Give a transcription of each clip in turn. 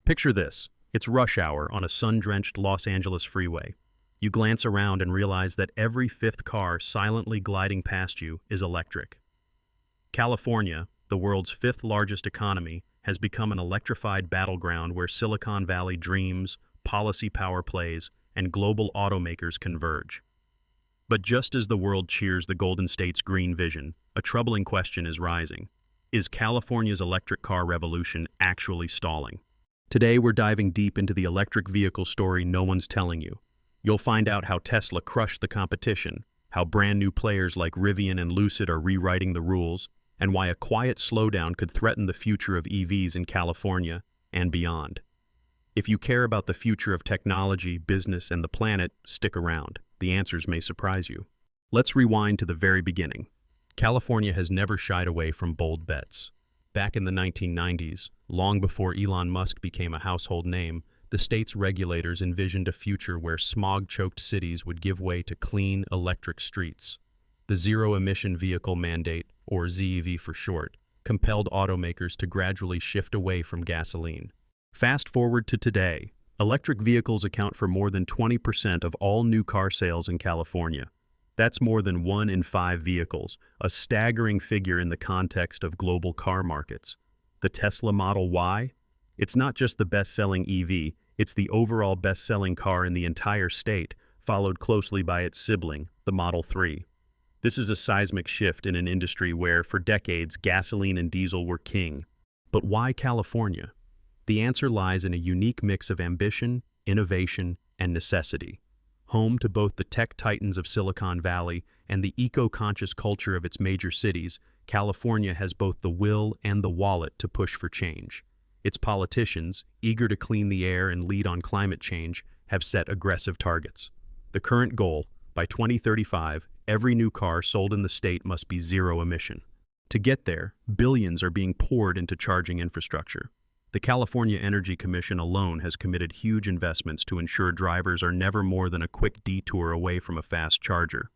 Picture this. It's rush hour on a sun-drenched Los Angeles freeway. You glance around and realize that every fifth car silently gliding past you is electric. California, the world's fifth largest economy, has become an electrified battleground where Silicon Valley dreams, policy power plays, and global automakers converge. But just as the world cheers the Golden State's green vision, a troubling question is rising. Is California's electric car revolution actually stalling? Today we're diving deep into the electric vehicle story no one's telling you. You'll find out how Tesla crushed the competition, how brand new players like Rivian and Lucid are rewriting the rules, and why a quiet slowdown could threaten the future of EVs in California and beyond. If you care about the future of technology, business, and the planet, stick around. The answers may surprise you. Let's rewind to the very beginning. California has never shied away from bold bets. Back in the 1990s, long before Elon Musk became a household name, the state's regulators envisioned a future where smog-choked cities would give way to clean, electric streets. The zero-emission vehicle mandate, or ZEV for short, compelled automakers to gradually shift away from gasoline. Fast forward to today, electric vehicles account for more than 20% of all new car sales in California. That's more than 1 in 5 vehicles, a staggering figure in the context of global car markets. The Tesla Model Y? It's not just the best-selling EV, it's the overall best-selling car in the entire state, followed closely by its sibling, the Model 3. This is a seismic shift in an industry where, for decades, gasoline and diesel were king. But why California? The answer lies in a unique mix of ambition, innovation, and necessity. Home to both the tech titans of Silicon Valley and the eco-conscious culture of its major cities, California has both the will and the wallet to push for change. Its politicians, eager to clean the air and lead on climate change, have set aggressive targets. The current goal, by 2035, every new car sold in the state must be zero emission. To get there, billions are being poured into charging infrastructure. The California Energy Commission alone has committed huge investments to ensure drivers are never more than a quick detour away from a fast charger.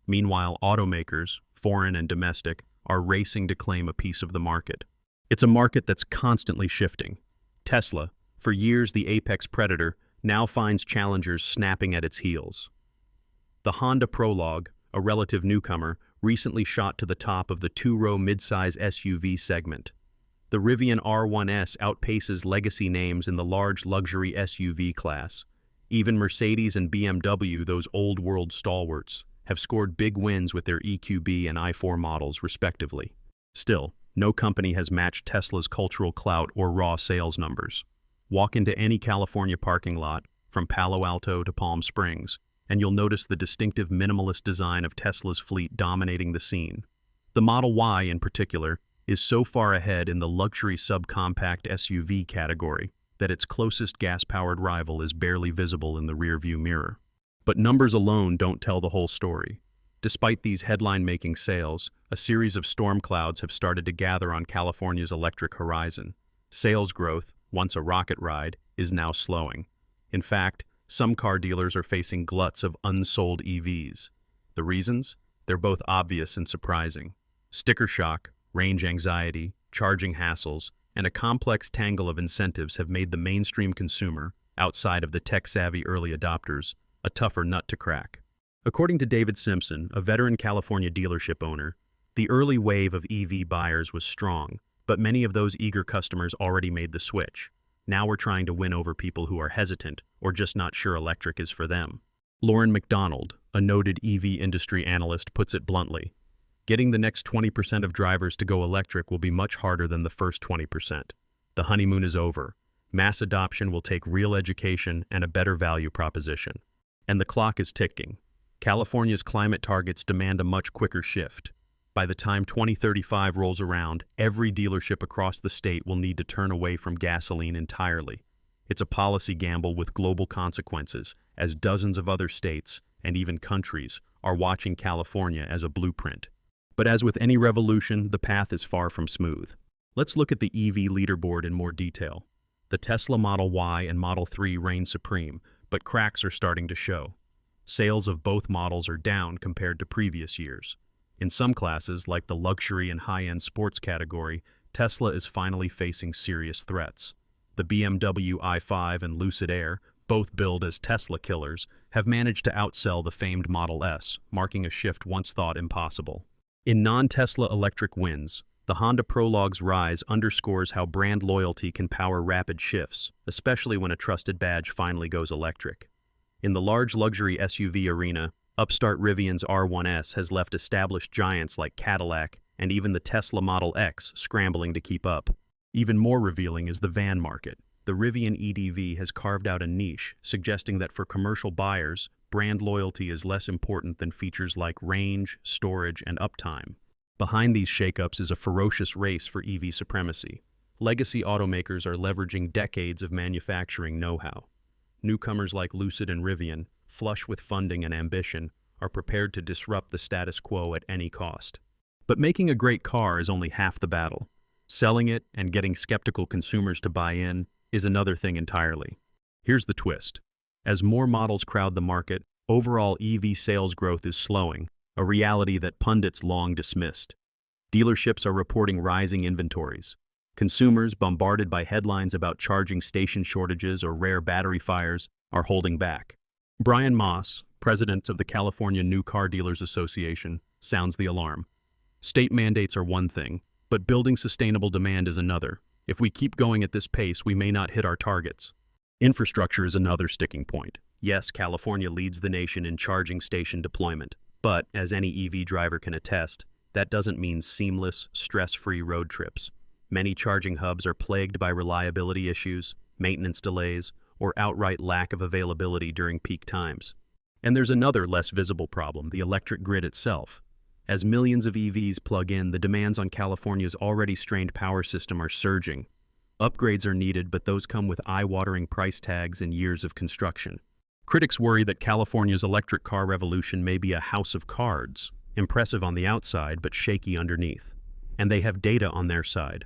Meanwhile, automakers, foreign and domestic, are racing to claim a piece of the market. It's a market that's constantly shifting. Tesla, for years the apex predator, now finds challengers snapping at its heels. The Honda Prologue, a relative newcomer, recently shot to the top of the two-row midsize SUV segment. The Rivian R1S outpaces legacy names in the large luxury SUV class. Even Mercedes and BMW, those old-world stalwarts, have scored big wins with their EQB and i4 models, respectively. Still, no company has matched Tesla's cultural clout or raw sales numbers. Walk into any California parking lot, from Palo Alto to Palm Springs, and you'll notice the distinctive minimalist design of Tesla's fleet dominating the scene. The Model Y, in particular, is so far ahead in the luxury subcompact SUV category that its closest gas-powered rival is barely visible in the rearview mirror. But numbers alone don't tell the whole story. Despite these headline-making sales, a series of storm clouds have started to gather on California's electric horizon. Sales growth, once a rocket ride, is now slowing. In fact, some car dealers are facing gluts of unsold EVs. The reasons? They're both obvious and surprising. Sticker shock, range anxiety, charging hassles, and a complex tangle of incentives have made the mainstream consumer, outside of the tech-savvy early adopters, a tougher nut to crack. According to David Simpson, a veteran California dealership owner, the early wave of EV buyers was strong, but many of those eager customers already made the switch. Now we're trying to win over people who are hesitant or just not sure electric is for them. Lauren McDonald, a noted EV industry analyst, puts it bluntly. Getting the next 20% of drivers to go electric will be much harder than the first 20%. The honeymoon is over. Mass adoption will take real education and a better value proposition. And the clock is ticking. California's climate targets demand a much quicker shift. By the time 2035 rolls around, every dealership across the state will need to turn away from gasoline entirely. It's a policy gamble with global consequences, as dozens of other states, and even countries, are watching California as a blueprint. But as with any revolution, the path is far from smooth. Let's look at the EV leaderboard in more detail. The Tesla Model Y and Model 3 reign supreme, but cracks are starting to show. Sales of both models are down compared to previous years. In some classes, like the luxury and high-end sports category, Tesla is finally facing serious threats. The BMW i5 and Lucid Air, both billed as Tesla killers, have managed to outsell the famed Model S, marking a shift once thought impossible. In non-Tesla electric wins, the Honda Prologue's rise underscores how brand loyalty can power rapid shifts, especially when a trusted badge finally goes electric. In the large luxury SUV arena, upstart Rivian's R1S has left established giants like Cadillac and even the Tesla Model X scrambling to keep up. Even more revealing is the van market. The Rivian EDV has carved out a niche, suggesting that for commercial buyers, brand loyalty is less important than features like range, storage, and uptime. Behind these shakeups is a ferocious race for EV supremacy. Legacy automakers are leveraging decades of manufacturing know-how. Newcomers like Lucid and Rivian, flush with funding and ambition, are prepared to disrupt the status quo at any cost. But making a great car is only half the battle. Selling it and getting skeptical consumers to buy in is another thing entirely. Here's the twist. As more models crowd the market, overall EV sales growth is slowing, a reality that pundits long dismissed. Dealerships are reporting rising inventories. Consumers, bombarded by headlines about charging station shortages or rare battery fires, are holding back. Brian Moss, president of the California New Car Dealers Association, sounds the alarm. State mandates are one thing, but building sustainable demand is another. If we keep going at this pace, we may not hit our targets. Infrastructure is another sticking point. Yes, California leads the nation in charging station deployment, but as any EV driver can attest, that doesn't mean seamless, stress-free road trips. Many charging hubs are plagued by reliability issues, maintenance delays, or outright lack of availability during peak times. And there's another less visible problem, the electric grid itself. As millions of EVs plug in, the demands on California's already strained power system are surging. Upgrades are needed, but those come with eye-watering price tags and years of construction. Critics worry that California's electric car revolution may be a house of cards, impressive on the outside but shaky underneath. And they have data on their side.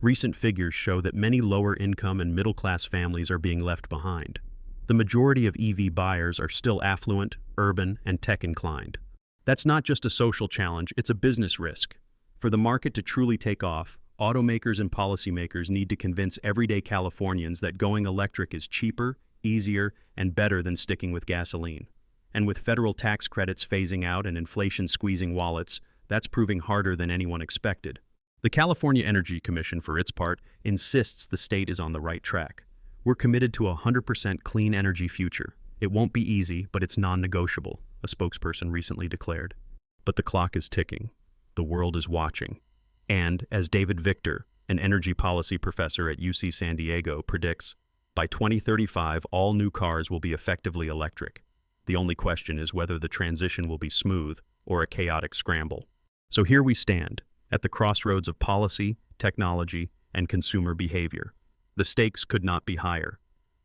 Recent figures show that many lower-income and middle-class families are being left behind. The majority of EV buyers are still affluent, urban, and tech-inclined. That's not just a social challenge, it's a business risk. For the market to truly take off, automakers and policymakers need to convince everyday Californians that going electric is cheaper, easier, and better than sticking with gasoline. And with federal tax credits phasing out and inflation squeezing wallets, that's proving harder than anyone expected. The California Energy Commission, for its part, insists the state is on the right track. We're committed to a 100% clean energy future. It won't be easy, but it's non-negotiable, a spokesperson recently declared. But the clock is ticking. The world is watching. And, as David Victor, an energy policy professor at UC San Diego, predicts, by 2035 all new cars will be effectively electric. The only question is whether the transition will be smooth or a chaotic scramble. So here we stand, at the crossroads of policy, technology, and consumer behavior. The stakes could not be higher.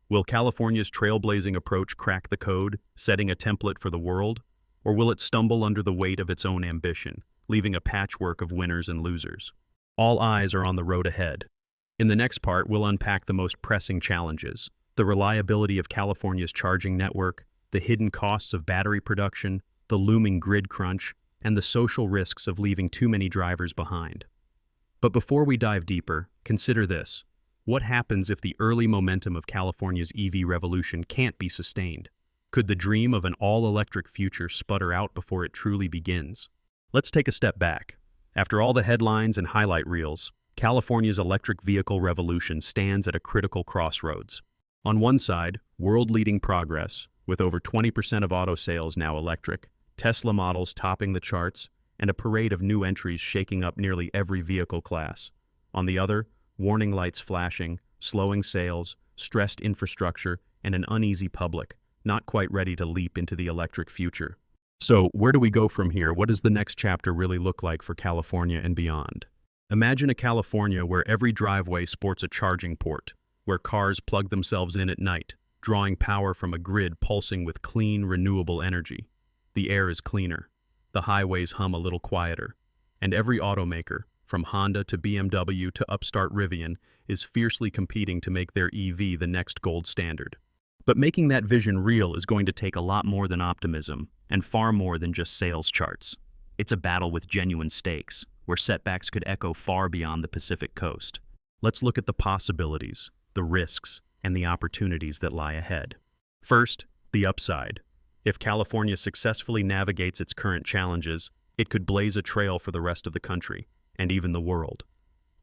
Will California's trailblazing approach crack the code, setting a template for the world? Or will it stumble under the weight of its own ambition, leaving a patchwork of winners and losers? All eyes are on the road ahead. In the next part, we'll unpack the most pressing challenges: the reliability of California's charging network, the hidden costs of battery production, the looming grid crunch, and the social risks of leaving too many drivers behind. But before we dive deeper, consider this. What happens if the early momentum of California's EV revolution can't be sustained? Could the dream of an all-electric future sputter out before it truly begins? Let's take a step back. After all the headlines and highlight reels, California's electric vehicle revolution stands at a critical crossroads. On one side, world-leading progress, with over 20% of auto sales now electric, Tesla models topping the charts, and a parade of new entries shaking up nearly every vehicle class. On the other, warning lights flashing, slowing sales, stressed infrastructure, and an uneasy public, not quite ready to leap into the electric future. So, where do we go from here? What does the next chapter really look like for California and beyond? Imagine a California where every driveway sports a charging port, where cars plug themselves in at night, drawing power from a grid pulsing with clean, renewable energy. The air is cleaner, the highways hum a little quieter, and every automaker, from Honda to BMW to upstart Rivian, is fiercely competing to make their EV the next gold standard. But making that vision real is going to take a lot more than optimism, and far more than just sales charts. It's a battle with genuine stakes, where setbacks could echo far beyond the Pacific coast. Let's look at the possibilities. the risks, and the opportunities that lie ahead. First, the upside. If California successfully navigates its current challenges, it could blaze a trail for the rest of the country, and even the world.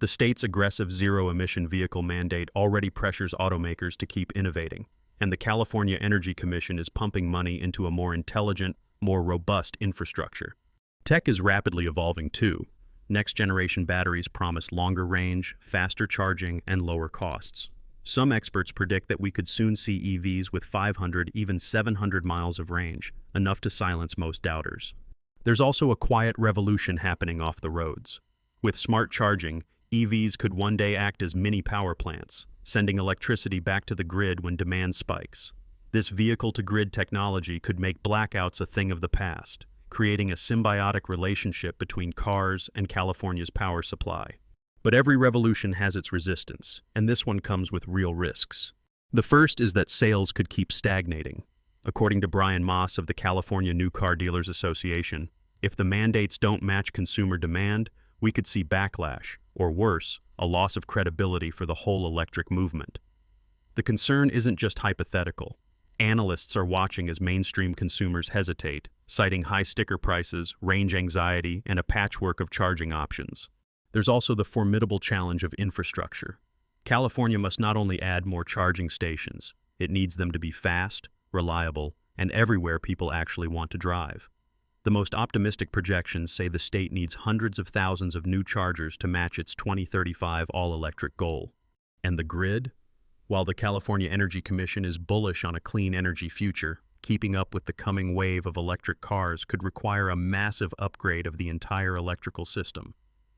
The state's aggressive zero-emission vehicle mandate already pressures automakers to keep innovating, and the California Energy Commission is pumping money into a more intelligent, more robust infrastructure. Tech is rapidly evolving too. Next-generation batteries promise longer range, faster charging, and lower costs. Some experts predict that we could soon see EVs with 500, even 700 miles of range, enough to silence most doubters. There's also a quiet revolution happening off the roads. With smart charging, EVs could one day act as mini power plants, sending electricity back to the grid when demand spikes. This vehicle-to-grid technology could make blackouts a thing of the past, creating a symbiotic relationship between cars and California's power supply. But every revolution has its resistance, and this one comes with real risks. The first is that sales could keep stagnating. According to Brian Moss of the California New Car Dealers Association, if the mandates don't match consumer demand, we could see backlash, or worse, a loss of credibility for the whole electric movement. The concern isn't just hypothetical. Analysts are watching as mainstream consumers hesitate, citing high sticker prices, range anxiety, and a patchwork of charging options. There's also the formidable challenge of infrastructure. California must not only add more charging stations, it needs them to be fast, reliable, and everywhere people actually want to drive. The most optimistic projections say the state needs hundreds of thousands of new chargers to match its 2035 all-electric goal. And the grid? While the California Energy Commission is bullish on a clean energy future, keeping up with the coming wave of electric cars could require a massive upgrade of the entire electrical system.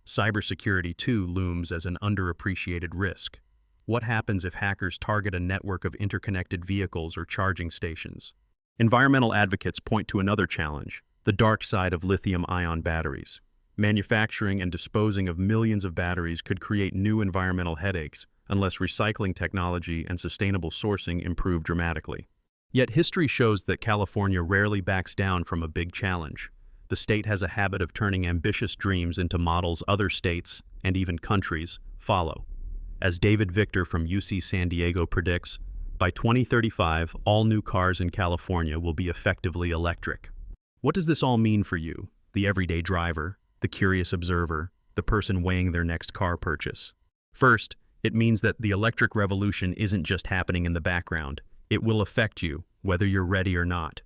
Cybersecurity, too, looms as an underappreciated risk. What happens if hackers target a network of interconnected vehicles or charging stations? Environmental advocates point to another challenge: the dark side of lithium-ion batteries. Manufacturing and disposing of millions of batteries could create new environmental headaches unless recycling technology and sustainable sourcing improve dramatically. Yet history shows that California rarely backs down from a big challenge. The state has a habit of turning ambitious dreams into models other states, and even countries, follow. As David Victor from UC San Diego predicts, by 2035, all new cars in California will be effectively electric. What does this all mean for you, the everyday driver, the curious observer, the person weighing their next car purchase? First, it means that the electric revolution isn't just happening in the background. It will affect you, whether you're ready or not.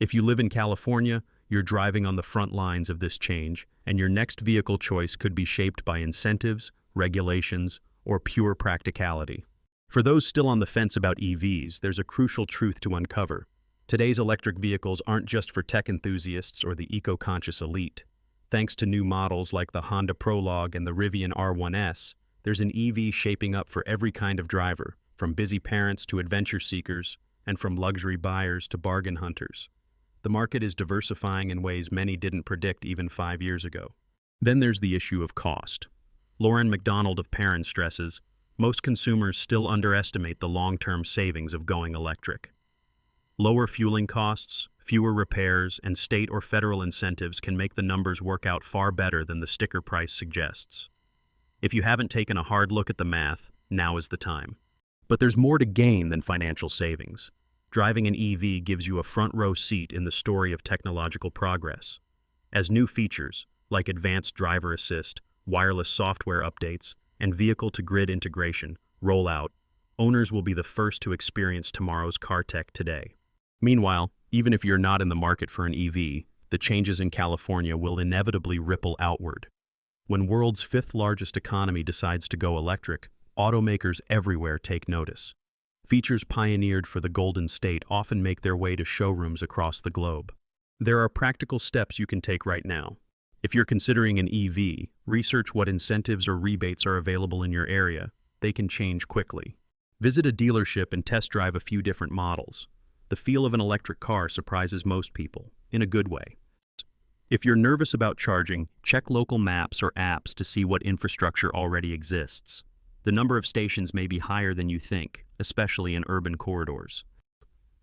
If you live in California, you're driving on the front lines of this change, and your next vehicle choice could be shaped by incentives, regulations, or pure practicality. For those still on the fence about EVs, there's a crucial truth to uncover. Today's electric vehicles aren't just for tech enthusiasts or the eco-conscious elite. Thanks to new models like the Honda Prologue and the Rivian R1S, there's an EV shaping up for every kind of driver, from busy parents to adventure seekers, and from luxury buyers to bargain hunters. The market is diversifying in ways many didn't predict even 5 years ago. Then there's the issue of cost. Lauren McDonald of Perrin stresses, most consumers still underestimate the long-term savings of going electric. Lower fueling costs, fewer repairs, and state or federal incentives can make the numbers work out far better than the sticker price suggests. If you haven't taken a hard look at the math, now is the time. But there's more to gain than financial savings. Driving an EV gives you a front-row seat in the story of technological progress. As new features, like advanced driver assist, wireless software updates, and vehicle-to-grid integration, roll out, owners will be the first to experience tomorrow's car tech today. Meanwhile, even if you're not in the market for an EV, the changes in California will inevitably ripple outward. When world's fifth-largest economy decides to go electric, automakers everywhere take notice. Features pioneered for the Golden State often make their way to showrooms across the globe. There are practical steps you can take right now. If you're considering an EV, research what incentives or rebates are available in your area. They can change quickly. Visit a dealership and test drive a few different models. The feel of an electric car surprises most people, in a good way. If you're nervous about charging, check local maps or apps to see what infrastructure already exists. The number of stations may be higher than you think, especially in urban corridors.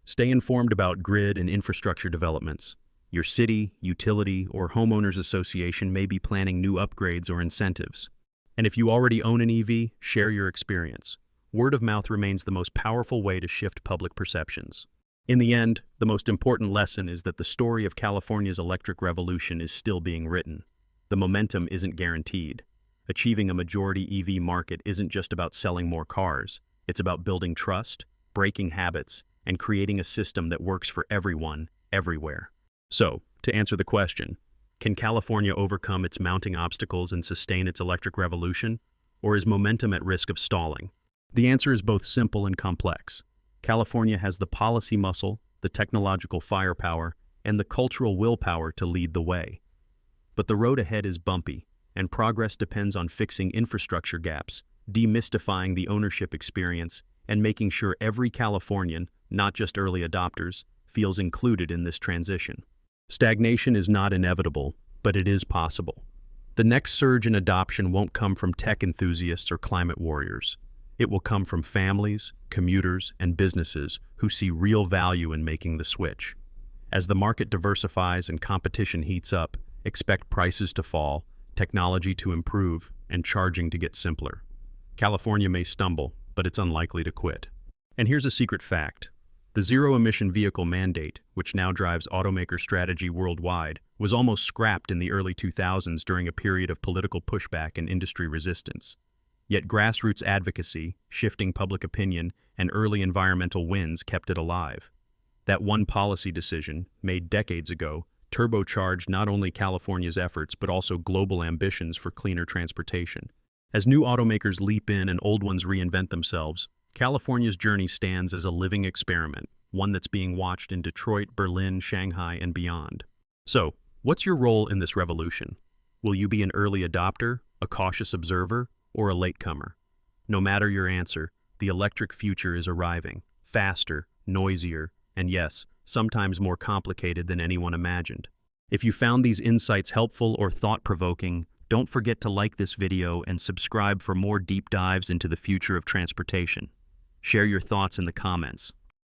Stay informed about grid and infrastructure developments. Your city, utility, or homeowners association may be planning new upgrades or incentives. And if you already own an EV, share your experience. word of mouth remains the most powerful way to shift public perceptions. In the end, the most important lesson is that the story of California's electric revolution is still being written. The momentum isn't guaranteed. Achieving a majority EV market isn't just about selling more cars. It's about building trust, breaking habits, and creating a system that works for everyone, everywhere. So, to answer the question, can California overcome its mounting obstacles and sustain its electric revolution? Or is momentum at risk of stalling? The answer is both simple and complex. California has the policy muscle, the technological firepower, and the cultural willpower to lead the way. But the road ahead is bumpy, and progress depends on fixing infrastructure gaps, demystifying the ownership experience, and making sure every Californian, not just early adopters, feels included in this transition. Stagnation is not inevitable, but it is possible. The next surge in adoption won't come from tech enthusiasts or climate warriors. It will come from families, commuters, and businesses who see real value in making the switch. As the market diversifies and competition heats up, expect prices to fall, technology to improve, and charging to get simpler. California may stumble, but it's unlikely to quit. And here's a secret fact. The zero-emission vehicle mandate, which now drives automaker strategy worldwide, was almost scrapped in the early 2000s during a period of political pushback and industry resistance. Yet grassroots advocacy, shifting public opinion, and early environmental wins kept it alive. That one policy decision, made decades ago, turbocharged not only California's efforts but also global ambitions for cleaner transportation. As new automakers leap in and old ones reinvent themselves, California's journey stands as a living experiment, one that's being watched in Detroit, Berlin, Shanghai, and beyond. So, what's your role in this revolution? Will you be an early adopter, a cautious observer, or a latecomer? No matter your answer, the electric future is arriving, faster, noisier, and yes, sometimes more complicated than anyone imagined. If you found these insights helpful or thought-provoking, don't forget to like this video and subscribe for more deep dives into the future of transportation. Share your thoughts in the comments.